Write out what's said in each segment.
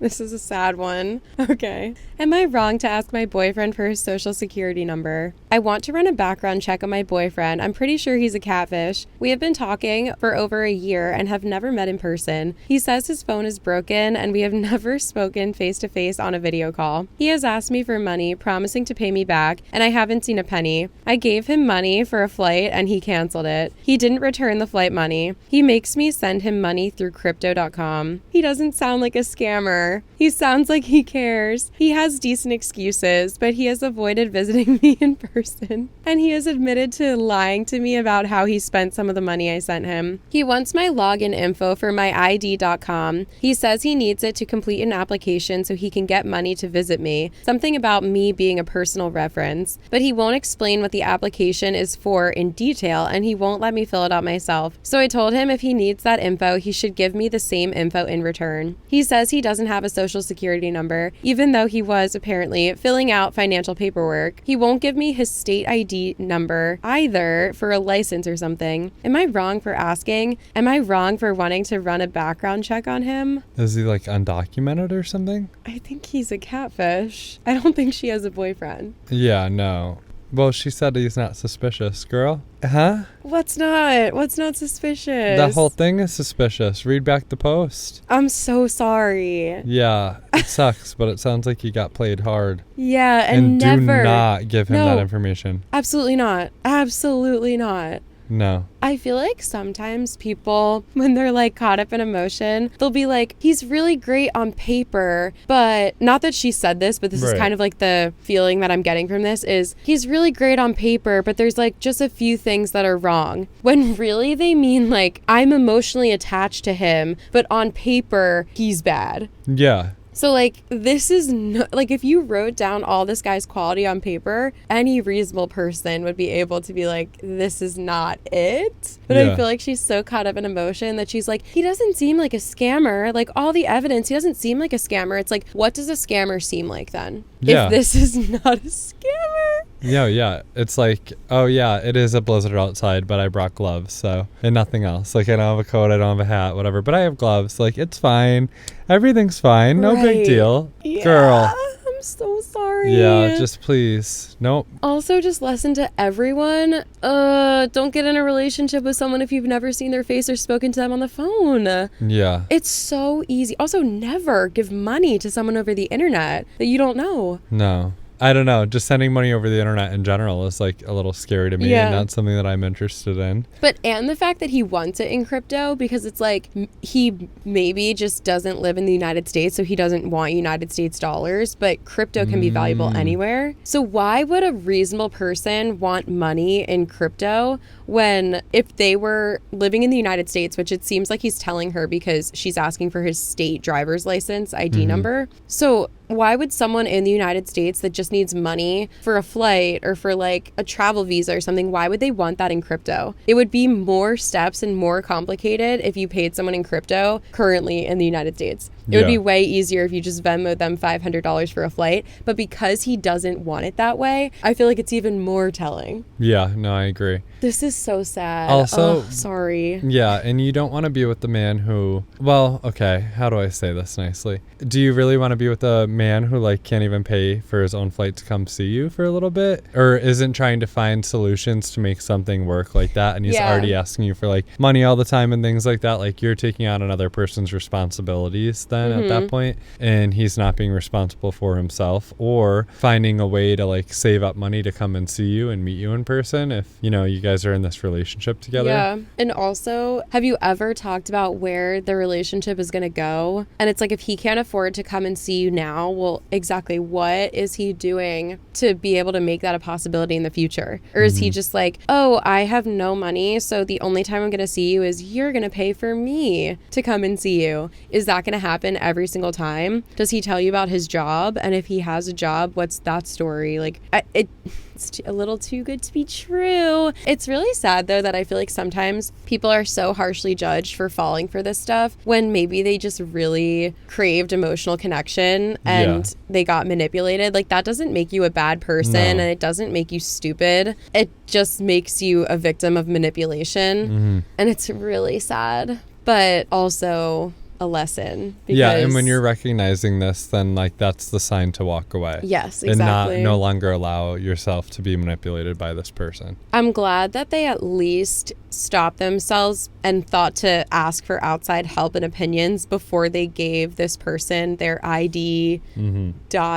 This is a sad one. Okay. Am I wrong to ask my boyfriend for his social security number? I want to run a background check on my boyfriend. I'm pretty sure he's a catfish. We have been talking for over a year and have never met in person. He says his phone is broken and we have never spoken face to face on a video call. He has asked me for money, promising to pay me back, and I haven't seen a penny. I gave him money for a flight and he canceled it. He didn't return the flight money. He makes me send him money through crypto.com. He doesn't sound like a scammer. He sounds like he cares. He has decent excuses, but he has avoided visiting me in person. And he has admitted to lying to me about how he spent some of the money I sent him. He wants my login info for my ID.com. He says he needs it to complete an application so he can get money to visit me. Something about me being a personal reference. But he won't explain what the application is for in detail, and he won't let me fill it out myself. So I told him if he needs that info, he should give me the same info in return. He says he doesn't have a social security number, even though he was apparently filling out financial paperwork. He won't give me his state ID number either for a license or something. Am I wrong for asking? Am I wrong for wanting to run a background check on him? Is he like undocumented or something? I think he's a catfish. I don't think she has a boyfriend. Yeah, no. Well, she said he's not suspicious, girl. Huh? What's not suspicious? The whole thing is suspicious. Read back the post. I'm so sorry. Yeah, it sucks, but it sounds like you got played hard. Yeah, and never. Do not give him that information. Absolutely not. Absolutely not. No. I feel like sometimes people, when they're like caught up in emotion, they'll be like, he's really great on paper, but not that she said this, but this is kind of like the feeling that I'm getting from this is he's really great on paper, but there's like just a few things that are wrong. When really they mean like, I'm emotionally attached to him, but on paper, he's bad. Yeah. So, like, this is like, if you wrote down all this guy's quality on paper, any reasonable person would be able to be like, this is not it. But I feel like she's so caught up in emotion that she's like, he doesn't seem like a scammer. Like, all the evidence, he doesn't seem like a scammer. It's like, what does a scammer seem like then? Yeah. If this is not a scammer. Yeah. It's like, oh, yeah, it is a blizzard outside, but I brought gloves, so, and nothing else. Like, I don't have a coat, I don't have a hat, whatever, but I have gloves. Like, it's fine. Everything's fine. No big deal. Yeah. Girl. I'm so sorry. Yeah, just please. Nope. Also, just lesson to everyone. Don't get in a relationship with someone if you've never seen their face or spoken to them on the phone. Yeah. It's so easy. Also, never give money to someone over the internet that you don't know. No. I don't know. Just sending money over the internet in general is like a little scary to me and not something that I'm interested in. And the fact that he wants it in crypto, because it's like he maybe just doesn't live in the United States, so he doesn't want United States dollars, but crypto can be valuable anywhere. So why would a reasonable person want money in crypto when if they were living in the United States, which it seems like he's telling her because she's asking for his state driver's license ID number. So why would someone in the United States that just needs money for a flight or for like a travel visa or something, why would they want that in crypto? It would be more steps and more complicated if you paid someone in crypto currently in the United States. It would be way easier if you just Venmoed them $500 for a flight. But because he doesn't want it that way, I feel like it's even more telling. Yeah, no, I agree. This is so sad. Also, sorry. Yeah, and you don't want to be with the man who, well, okay, how do I say this nicely? Do you really want to be with a man who like can't even pay for his own flight to come see you for a little bit? Or isn't trying to find solutions to make something work like that? And he's already asking you for like money all the time and things like that. Like you're taking on another person's responsibilities then at that point, and he's not being responsible for himself or finding a way to like save up money to come and see you and meet you in person if, you know, you guys are in this relationship together. Yeah. And also, have you ever talked about where the relationship is going to go? And it's like, if he can't afford to come and see you now, well, exactly what is he doing to be able to make that a possibility in the future? Or is he just like, oh, I have no money, so the only time I'm going to see you is you're going to pay for me to come and see you? Is that going to happen every single time? Does he tell you about his job? And if he has a job, what's that story? Like, it's a little too good to be true. It's really sad, though, that I feel like sometimes people are so harshly judged for falling for this stuff when maybe they just really craved emotional connection and they got manipulated. Like, that doesn't make you a bad person and it doesn't make you stupid. It just makes you a victim of manipulation. And it's really sad. But also, a lesson. Yeah, and when because- you're recognizing this, then like that's the sign to walk away. Yes, And exactly. no longer allow yourself to be manipulated by this person. I'm glad that they at least stopped themselves and thought to ask for outside help and opinions before they gave this person their ID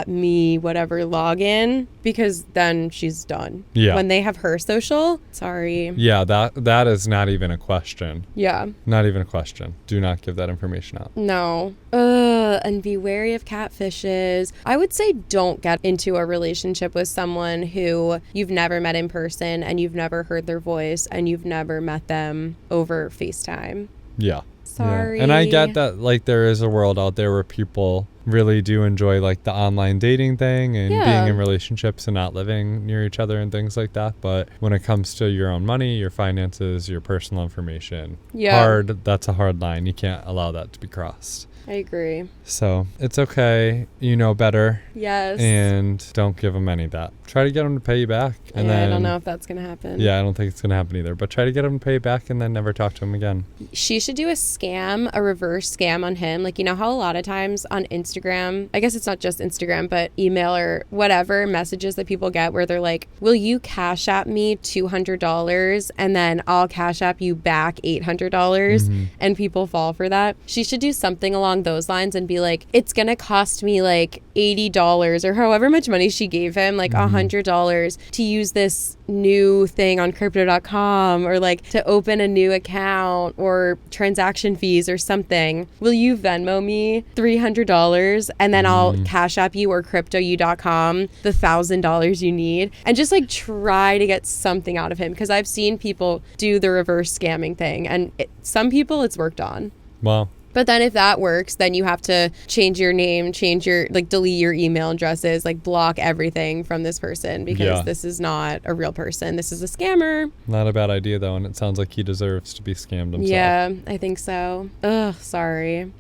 .me whatever login, because then she's done. Yeah. When they have her social, sorry. Yeah, that is not even a question. Yeah. Not even a question. Do not give that information out. No. And be wary of catfishes. I would say don't get into a relationship with someone who you've never met in person and you've never heard their voice and you've never met them over FaceTime. Yeah. Sorry. Yeah. And I get that like there is a world out there where people really do enjoy like the online dating thing and being in relationships and not living near each other and things like that. But when it comes to your own money, your finances, your personal information, that's a hard line. You can't allow that to be crossed. I agree. So it's okay. You know better. Yes. And don't give them any of that. Try to get them to pay you back. And I then, don't know if that's going to happen. Yeah, I don't think it's going to happen either. But try to get them to pay you back and then never talk to them again. She should do a reverse scam on him. Like, you know how a lot of times on Instagram, I guess it's not just Instagram, but email or whatever messages that people get where they're like, will you cash app me $200 and then I'll cash app you back $800? And people fall for that. She should do something along those lines and be like, it's gonna cost me like $80 or however much money she gave him, like $100 to use this new thing on crypto.com, or like to open a new account, or transaction fees or something. Will you Venmo me $300 and then I'll cash app you or crypto.com the $1,000 you need? And just like try to get something out of him, because I've seen people do the reverse scamming thing, and some people it's worked on. Well, but then if that works, then you have to change your name, delete your email addresses, like block everything from this person, because this is not a real person. This is a scammer. Not a bad idea though, and it sounds like he deserves to be scammed himself. Yeah, I think so. Ugh, sorry.